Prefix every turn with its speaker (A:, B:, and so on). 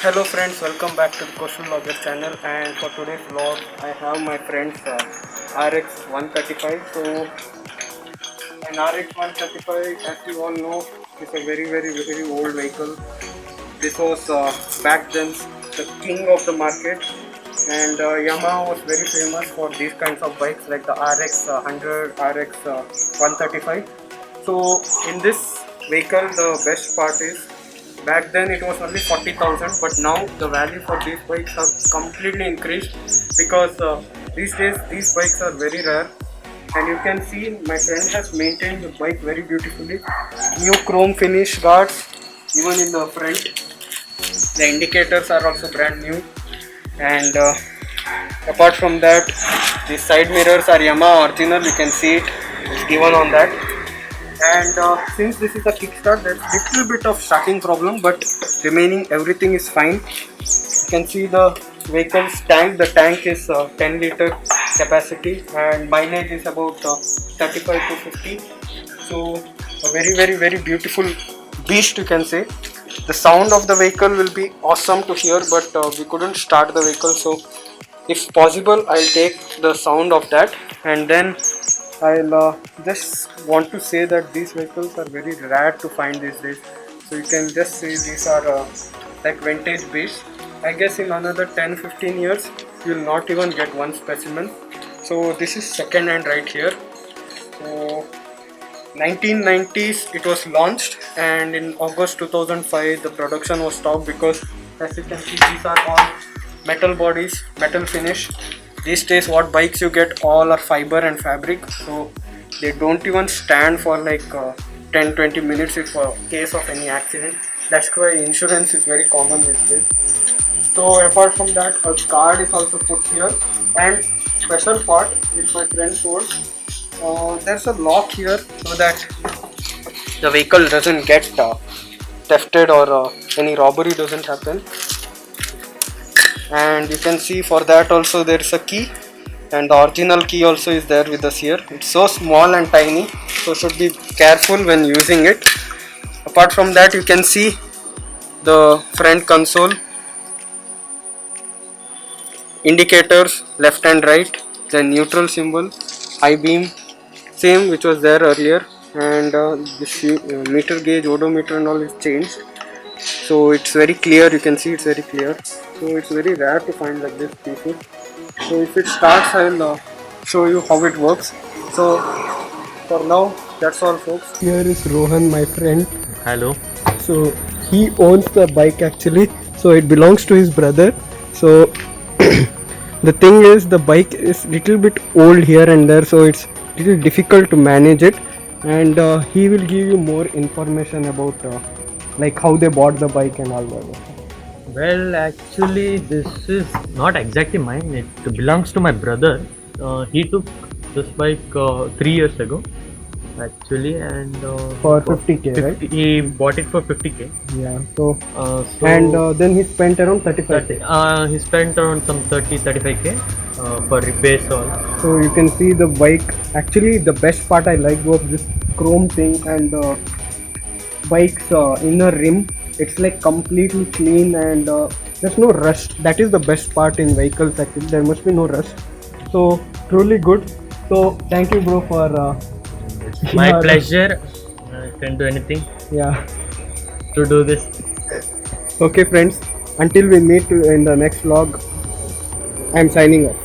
A: Hello friends, welcome back to the Question Logger channel, and for today's vlog I have my friend's RX 135. So an RX 135, as you all know, is a very old vehicle. This was back then the king of the market, and Yamaha was very famous for these kinds of bikes like the RX 100, RX 135. So in this vehicle the best part is back then it was only 40,000, but now the value for these bikes have completely increased because these days these bikes are very rare. And you can see my friend has maintained the bike very beautifully. New chrome finish guards even in the front. The indicators are also brand new, and apart from that, the side mirrors are Yamaha original. You can see it's given on that. And since this is a kickstart, there's little bit of starting problem, but remaining everything is fine. You can see the vehicle's tank. The tank is 10 liter capacity and mileage is about 35 to 50. So a very beautiful beast, you can say. The sound of the vehicle will be awesome to hear, but we couldn't start the vehicle, so if possible I'll take the sound of that. And then I'll just want to say that these vehicles are very rare to find these days. So you can just say these are like vintage beasts. I guess in another 10-15 years you will not even get one specimen. So this is second hand right here. So 1990s it was launched, and in August 2005 the production was stopped because, as you can see, these are all metal bodies, metal finish. These days what bikes you get all are fiber and fabric, so they don't even stand for like 10-20 minutes if a case of any accident. That's why insurance is very common these days. So apart from that, a card is also put here, and special part which my friend told, there's a lock here so that the vehicle doesn't get thefted or any robbery doesn't happen. And you can see for that also there is a key, and the original key also is there with us here. It's so small and tiny, so should be careful when using it. Apart from that, you can see the front console, indicators left and right, the neutral symbol, high beam same which was there earlier, and the meter gauge, odometer and all is changed, so it's very clear. You can see it's very clear. So it's very rare to find like this pieces. So if it starts, I'll show you how it works. So for now, that's all folks. Here is Rohan, my friend.
B: Hello.
A: So he owns the bike actually, so it belongs to his brother. So the thing is, the bike is little bit old here and there, so it's little difficult to manage it, and he will give you more information about like how they bought the bike and all that.
B: Well, actually, this is not exactly mine. It belongs to my brother. He took this bike 3 years ago, actually, and
A: For 50k, right?
B: he bought it for 50k.
A: Yeah. So
B: So
A: then he spent around 35k.
B: he spent around some 30-35k for repairs all.
A: So you can see the bike. Actually, the best part I liked was this chrome thing, and the bike's inner rim. It's like completely clean, and there's no rust. That is the best part in vehicles. Actually, there must be no rust. So truly good. So thank you, bro, for.
B: My
A: yeah,
B: pleasure. I can do anything
A: Yeah.
B: to do this.
A: Okay, friends. Until we meet in the next vlog, I'm signing off.